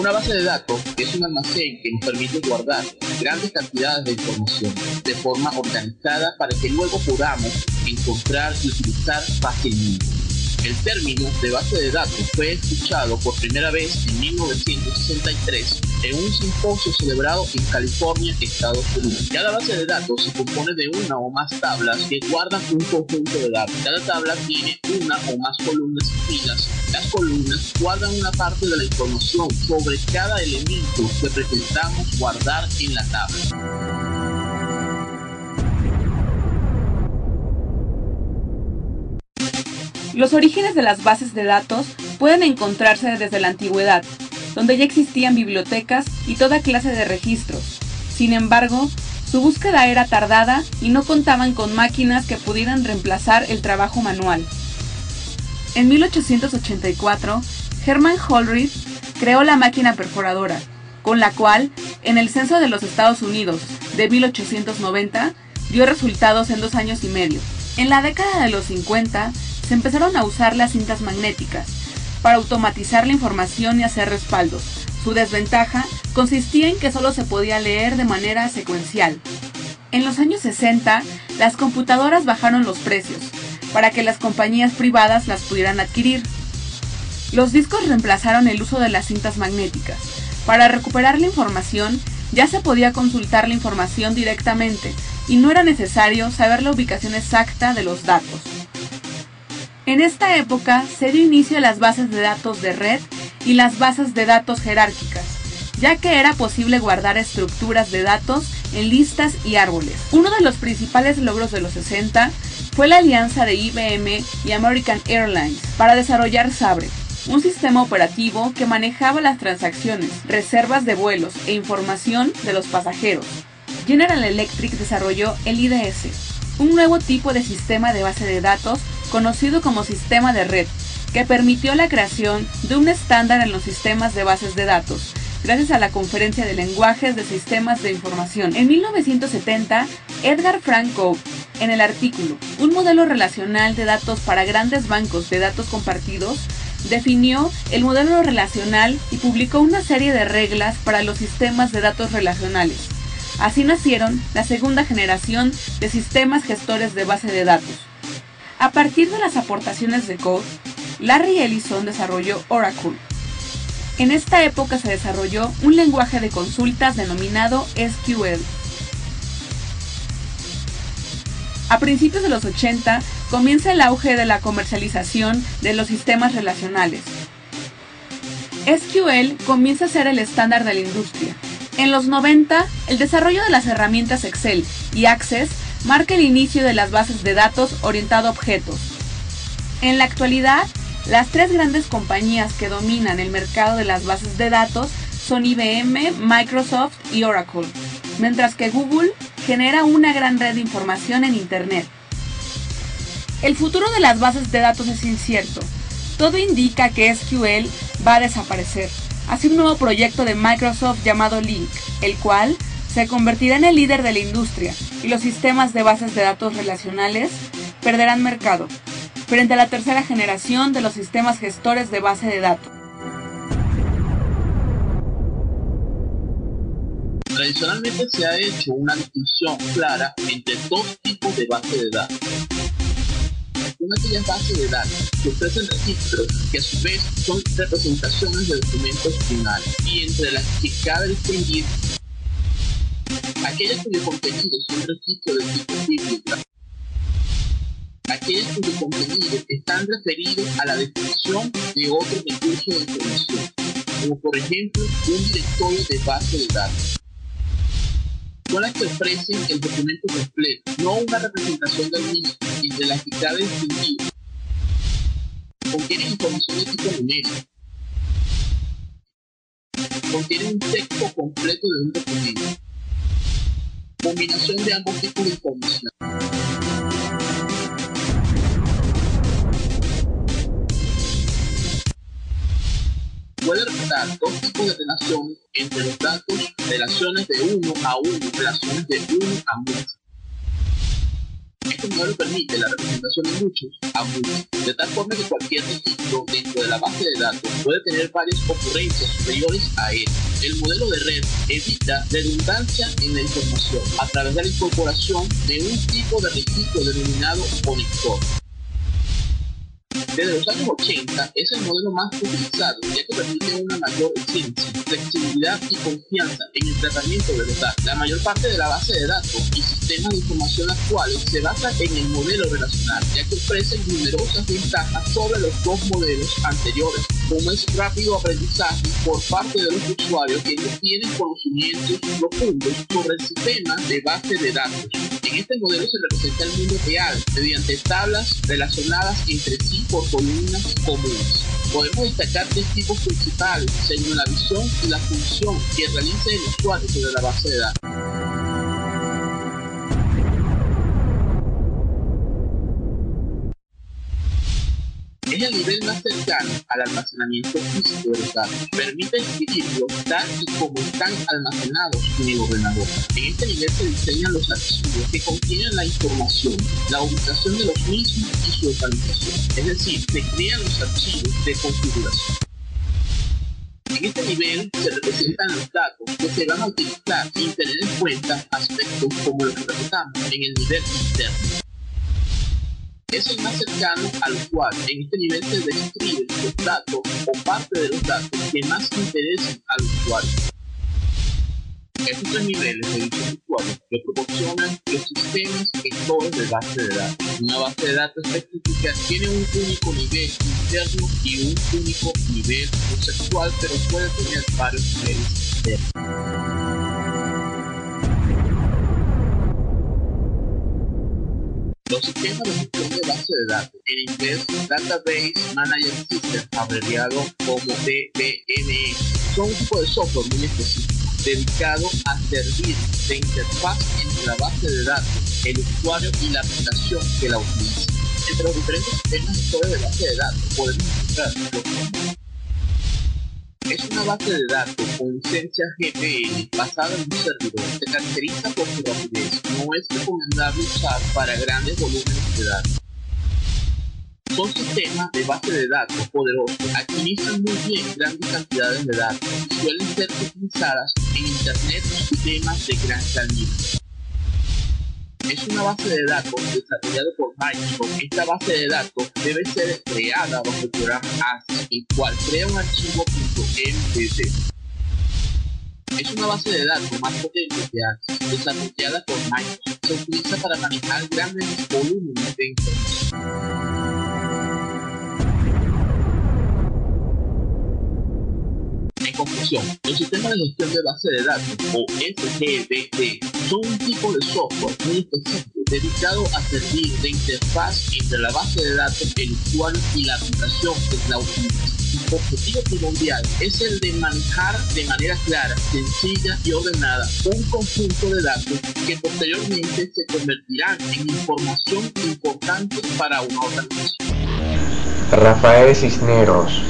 Una base de datos es un almacén que nos permite guardar grandes cantidades de información de forma organizada para que luego podamos encontrar y utilizar fácilmente. El término de base de datos fue escuchado por primera vez en 1963 en un simposio celebrado en California, Estados Unidos. Cada base de datos se compone de una o más tablas que guardan un conjunto de datos. Cada tabla tiene una o más columnas y filas. Las columnas guardan una parte de la información sobre cada elemento que pretendamos guardar en la tabla. Los orígenes de las bases de datos pueden encontrarse desde la antigüedad, donde ya existían bibliotecas y toda clase de registros. Sin embargo, su búsqueda era tardada y no contaban con máquinas que pudieran reemplazar el trabajo manual. En 1884, Herman Hollerith creó la máquina perforadora, con la cual, en el censo de los Estados Unidos de 1890, dio resultados en 2 años y medio. En la década de los 50, se empezaron a usar las cintas magnéticas para automatizar la información y hacer respaldos. Su desventaja consistía en que solo se podía leer de manera secuencial. En los años 60, las computadoras bajaron los precios para que las compañías privadas las pudieran adquirir. Los discos reemplazaron el uso de las cintas magnéticas. Para recuperar la información, ya se podía consultar la información directamente y no era necesario saber la ubicación exacta de los datos. En esta época se dio inicio a las bases de datos de red y las bases de datos jerárquicas, ya que era posible guardar estructuras de datos en listas y árboles. Uno de los principales logros de los 60 fue la alianza de IBM y American Airlines para desarrollar Sabre, un sistema operativo que manejaba las transacciones, reservas de vuelos e información de los pasajeros. General Electric desarrolló el IDS, un nuevo tipo de sistema de base de datos conocido como sistema de red, que permitió la creación de un estándar en los sistemas de bases de datos, gracias a la Conferencia de Lenguajes de Sistemas de Información. En 1970, Edgar Frank Coe, en el artículo Un modelo relacional de datos para grandes bancos de datos compartidos, definió el modelo relacional y publicó una serie de reglas para los sistemas de datos relacionales. Así nacieron la segunda generación de sistemas gestores de base de datos. A partir de las aportaciones de Coe, Larry Ellison desarrolló Oracle. En esta época se desarrolló un lenguaje de consultas denominado SQL. A principios de los 80 comienza el auge de la comercialización de los sistemas relacionales. SQL comienza a ser el estándar de la industria. En los 90, el desarrollo de las herramientas Excel y Access marca el inicio de las bases de datos orientado a objetos. En la actualidad, las 3 grandes compañías que dominan el mercado de las bases de datos son IBM, Microsoft y Oracle, mientras que Google genera una gran red de información en Internet. El futuro de las bases de datos es incierto. Todo indica que SQL va a desaparecer. Hace un nuevo proyecto de Microsoft llamado Link, el cual se convertirá en el líder de la industria y los sistemas de bases de datos relacionales perderán mercado frente a la tercera generación de los sistemas gestores de base de datos. Tradicionalmente se ha hecho una distinción clara entre 2 tipos de base de datos. Son aquellas bases de datos que ofrecen registros que a su vez son representaciones de documentos finales y entre las que cabe distinguir aquellas cuyo contenido son registros de tipo bíblico, aquellas cuyo contenido están referidos a la descripción de otros recursos de información, como por ejemplo un directorio de base de datos. Son las que ofrecen el documento completo, no una representación del mismo, entre las que cabe distinguir. Contienen información de tipo numérico. Contienen un texto completo de un documento. Combinación de ambos tipos de información. Puede representar 2 tipos de relación entre los datos, relaciones de uno a uno, relaciones de uno a muchos. Este modelo permite la representación de muchos a muchos, de tal forma que cualquier registro dentro de la base de datos puede tener varias ocurrencias superiores a él. El modelo de red evita redundancia en la información a través de la incorporación de un tipo de registro denominado conector. Desde los años 80 es el modelo más utilizado, ya que permite una mayor eficiencia, flexibilidad y confianza en el tratamiento de los datos. La mayor parte de la base de datos y sistemas de información actuales se basa en el modelo relacional, ya que ofrecen numerosas ventajas sobre los dos modelos anteriores, como es rápido aprendizaje por parte de los usuarios que no tienen conocimientos profundos sobre el sistema de base de datos. En este modelo se representa el mundo real mediante tablas relacionadas entre sí por columnas comunes. Podemos destacar tres tipos principales según la visión y la función que realiza el usuario sobre la base de datos. Es el nivel más cercano al almacenamiento físico de los datos. Permite escribirlos tal y como están almacenados en el ordenador. En este nivel se diseñan los archivos que contienen la información, la ubicación de los mismos y su localización. Es decir, se crean los archivos de configuración. En este nivel se representan los datos que se van a utilizar sin tener en cuenta aspectos como los que tratamos en el nivel interno. Es el más cercano al usuario. En este nivel se describen los datos o parte de los datos que más interesan al usuario. Estos tres niveles de dicho usuario que proporcionan los sistemas gestores de base de datos. Una base de datos específica tiene un único nivel interno y un único nivel conceptual, pero puede tener varios niveles externos. Los sistemas de gestión de base de datos, en inglés Database Management System, abreviado como DBMS, son un tipo de software muy específico, dedicado a servir de interfaz entre la base de datos, el usuario y la aplicación que la utiliza. Entre los diferentes sistemas gestores de base de datos podemos encontrar los siguientes. Es una base de datos con licencia GPL basada en un servidor. Se caracteriza por su rapidez. No es recomendable usar para grandes volúmenes de datos. Son sistemas de base de datos poderosos. Administran muy bien grandes cantidades de datos y suelen ser utilizadas en Internet y sistemas de gran calibre. Es una base de datos desarrollada por Microsoft. Esta base de datos debe ser creada bajo el programa ACID, el cual crea un archivo .mdd. Es una base de datos más potente que ACID, desarrollada por Microsoft. Se utiliza para manejar grandes volúmenes de información. En conclusión, los sistemas de gestión de base de datos, o SGBD, son un tipo de software muy específico dedicado a servir de interfaz entre la base de datos, el usuario y la aplicación que la utiliza. Su objetivo primordial es el de manejar de manera clara, sencilla y ordenada un conjunto de datos que posteriormente se convertirán en información importante para una organización. Rafael Cisneros,